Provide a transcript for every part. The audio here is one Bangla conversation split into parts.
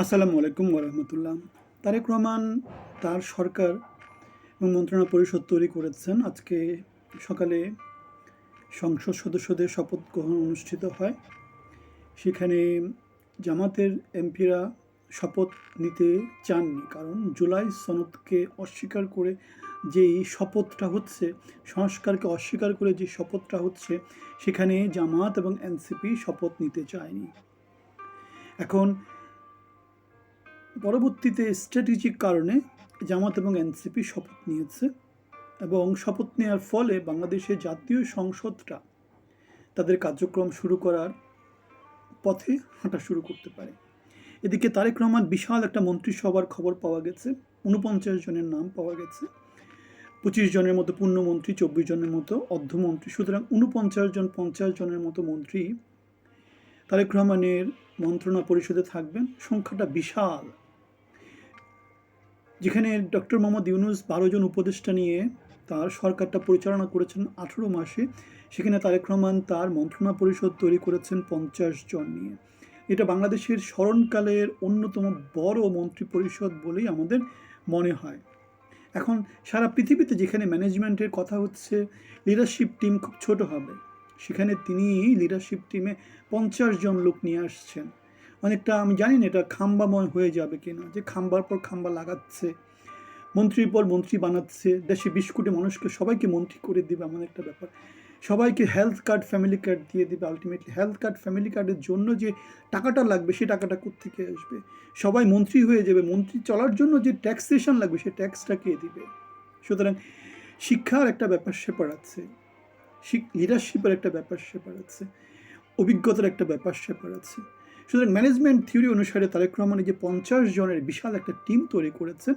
আসসালামু আলাইকুম ওরহমতুল্লাহ। তারেক রহমান তার সরকার এবং মন্ত্রণা পরিষদ তৈরি করেছেন। আজকে সকালে সংসদ সদস্যদের শপথ গ্রহণ অনুষ্ঠিত হয়। সেখানে জামাতের এমপিরা শপথ নিতে চাননি, কারণ জুলাই সনদকে অস্বীকার করে যেই শপথটা হচ্ছে, সংস্কারকে অস্বীকার করে যে শপথটা হচ্ছে, সেখানে জামাত এবং এনসিপি শপথ নিতে চায়নি। এখন পরবর্তীতে স্ট্র্যাটেজিক কারণে জামাত এবং এনসিপি শপথ নিয়েছে, এবং শপথ নেওয়ার ফলে বাংলাদেশের জাতীয় সংসদটা তাদের কার্যক্রম শুরু করার পথে হাঁটা শুরু করতে পারে। এদিকে তারেক রহমান বিশাল একটা মন্ত্রিসভার খবর পাওয়া গেছে, 49 জনের নাম পাওয়া গেছে। 25 জনের মতো পূর্ণমন্ত্রী, 24 জনের মতো অর্ধমন্ত্রী, সুতরাং 49 জন, 50 জনের মতো মন্ত্রী তারেক রহমানের মন্ত্রণা পরিষদে থাকবেন। সংখ্যাটা বিশাল, যেখানে ডক্টর মোহাম্মদ ইউনূস 12 জন উপদেষ্টা নিয়ে তার সরকারটা পরিচালনা করেছেন 18 মাসে, সেখানে তারেক রহমান তার মন্ত্রণা পরিষদ তৈরি করেছেন 50 জন নিয়ে। এটা বাংলাদেশের স্মরণকালের অন্যতম বড় মন্ত্রী পরিষদ বলেই আমাদের মনে হয়। এখন সারা পৃথিবীতে যেখানে ম্যানেজমেন্টের কথা হচ্ছে, লিডারশিপ টিম খুব ছোট হবে, সেখানে তিনি লিডারশিপ টিমে 50 জন লোক নিয়ে আসছেন। অনেকটা আমি জানি না এটা খাম্বাময় হয়ে যাবে কিনা, যে খাম্বার পর খাম্বা লাগাচ্ছে, মন্ত্রীর পর মন্ত্রী বানাচ্ছে, দেশে 20 কোটি মানুষকে সবাইকে মন্ত্রী করে দিবে এমন একটা ব্যাপার। সবাইকে হেলথ কার্ড, ফ্যামিলি কার্ড দিয়ে দিবে। আলটিমেটলি হেলথ কার্ড, ফ্যামিলি কার্ডের জন্য যে টাকাটা লাগবে, সে টাকাটা কোত্থেকে আসবে? সবাই মন্ত্রী হয়ে যাবে, মন্ত্রী চলার জন্য যে ট্যাক্সেশন লাগবে, সে ট্যাক্সটা কে দিবে? সুতরাং শিক্ষার একটা ব্যাপার স্যাপার আছে, লিডারশিপের একটা ব্যাপার স্যাপার আছে, অভিজ্ঞতার একটা ব্যাপার স্যাপার আছে। সুতরাং ম্যানেজমেন্ট থিওরি অনুসারে তারেক রহমানের যে 50 জনের বিশাল একটা টিম তৈরি করেছেন,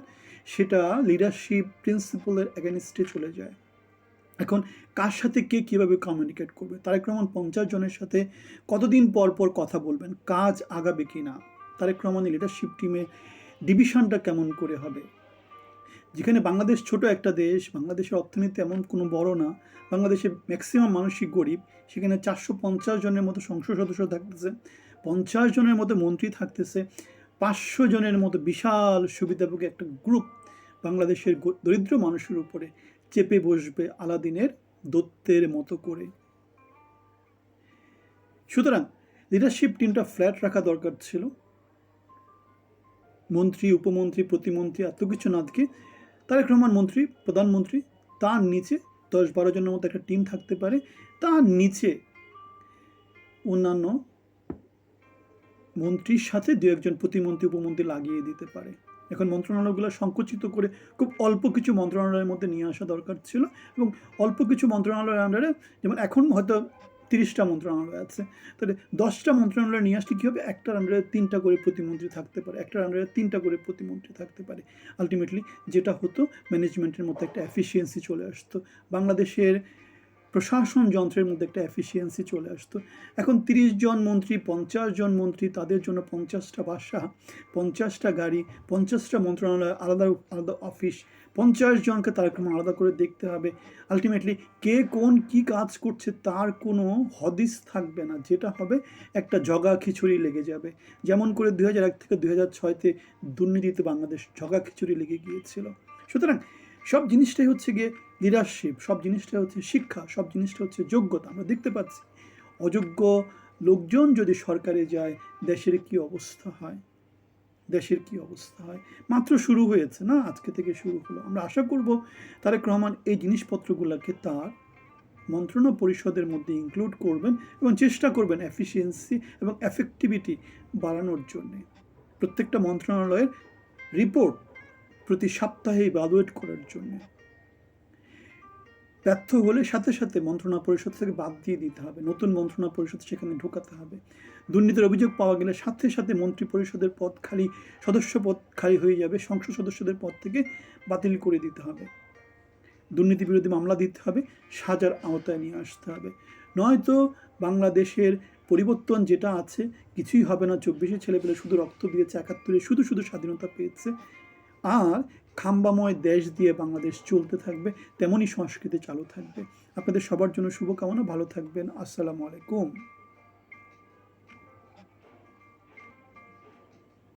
সেটা লিডারশিপ প্রিন্সিপালের এগেনস্টে চলে যায়। এখন কার সাথে কে কীভাবে কমিউনিকেট করবে? তারেক রহমান 50 জনের সাথে কতদিন পর পর কথা বলবেন? কাজ আগাবে কি না? তারেক রহমানের লিডারশিপ টিমে ডিভিশনটা কেমন করে হবে? যেখানে বাংলাদেশ ছোট একটা দেশ, বাংলাদেশের অর্থনীতি এমন কোনো বড় না, বাংলাদেশের ম্যাক্সিমাম মানুষই গরিব, সেখানে 450 জনের মতো সংসদ সদস্য থাকতেছে, 50 জনের মতো মন্ত্রী থাকতেছে, 500 জনের মতো বিশাল সুবিধাভোগী একটা গ্রুপ বাংলাদেশের দরিদ্র মানুষের উপরে চেপে বসবে আলাদিনের দৈত্যের মতো করে। সুতরাং লিডারশিপ টিমটা ফ্ল্যাট রাখা দরকার ছিল। মন্ত্রী, উপমন্ত্রী, প্রতিমন্ত্রী এত কিছু না থেকে তারেক রহমান মন্ত্রী, প্রধানমন্ত্রী, তার নিচে 10-12 জনের মতো একটা টিম থাকতে পারে, তার নিচে অন্যান্য মন্ত্রীর সাথে 2-1 জন প্রতিমন্ত্রী, উপমন্ত্রী লাগিয়ে দিতে পারে। এখন মন্ত্রণালয়গুলো সংকুচিত করে খুব অল্প কিছু মন্ত্রণালয়ের মধ্যে নিয়ে আসা দরকার ছিল, এবং অল্প কিছু মন্ত্রণালয়ের আন্ডারে, যেমন এখন হয়তো 30টা মন্ত্রণালয় আছে, তাহলে 10টা মন্ত্রণালয় নিয়ে আসলে কী হবে? একটার আন্ডারে 3টা করে প্রতিমন্ত্রী থাকতে পারে, একটার আন্ডারে 3টা করে প্রতিমন্ত্রী থাকতে পারে। আলটিমেটলি যেটা হতো, ম্যানেজমেন্টের মধ্যে একটা এফিসিয়েন্সি চলে আসতো, বাংলাদেশের প্রশাসন যন্ত্রের মধ্যে একটা এফিসিয়েন্সি চলে আসতো। এখন 30 জন মন্ত্রী, 50 জন মন্ত্রী, তাদের জন্য 50টা বাসা, 50টা গাড়ি, 50টা মন্ত্রণালয়, আলাদা আলাদা অফিস, 50 জনকে তার আলাদা করে দেখতে হবে। আলটিমেটলি কে কোন কী কাজ করছে তার কোনো হদিস থাকবে না, যেটা হবে একটা জগা খিচুড়ি লেগে যাবে। যেমন করে 2001 থেকে 2006-তে দুর্নীতিতে বাংলাদেশ জগা খিচুড়ি লেগে গিয়েছিল। সুতরাং সব জিনিসটাই হচ্ছে গিয়ে লিডারশিপ, সব জিনিসটা হচ্ছে শিক্ষা, সব জিনিসটা হচ্ছে যোগ্যতা। আমরা দেখতে পাচ্ছি অযোগ্য লোকজন যদি সরকারে যায়, দেশের কি অবস্থা হয়, দেশের কি অবস্থা হয়। মাত্র শুরু হয়েছে না, আজকে থেকে শুরু হলো। আমরা আশা করব তারেক রহমান এই জিনিসপত্রগুলোকে তার মন্ত্রণা পরিষদের মধ্যে ইনক্লুড করবেন, এবং চেষ্টা করবেন এফিসিয়েন্সি এবং এফেক্টিভিটি বাড়ানোর জন্যে। প্রত্যেকটা মন্ত্রণালয়ের রিপোর্ট প্রতি সপ্তাহে ইভ্যালুয়েট করার জন্যে। ব্যর্থ হলে সাথে সাথে মন্ত্রণা পরিষদ থেকে বাদ দিয়ে দিতে হবে, নতুন মন্ত্রণা পরিষদ সেখানে ঢোকাতে হবে। দুর্নীতির অভিযোগ পাওয়া গেলে সাথে সাথে মন্ত্রী পরিষদের পদ খালি, সদস্য পদ খালি হয়ে যাবে, সংসদ সদস্যদের পদ থেকে বাতিল করে দিতে হবে। দুর্নীতি বিরোধী মামলা দিতে হবে, সাজার আওতায় নিয়ে আসতে হবে। নয়তো বাংলাদেশের পরিবর্তন যেটা আছে কিছুই হবে না। 24-এ ছেলেপেলে শুধু রক্ত দিয়েছে, 71-এ শুধু শুধু স্বাধীনতা পেয়েছে, আর খাম্বাময় দেশ দিয়ে বাংলাদেশ চলতে থাকবে, তেমনই সংস্কৃতি চালু থাকবে। আপনাদের সবার জন্য শুভকামনা, ভালো থাকবেন। আসসালামু আলাইকুম।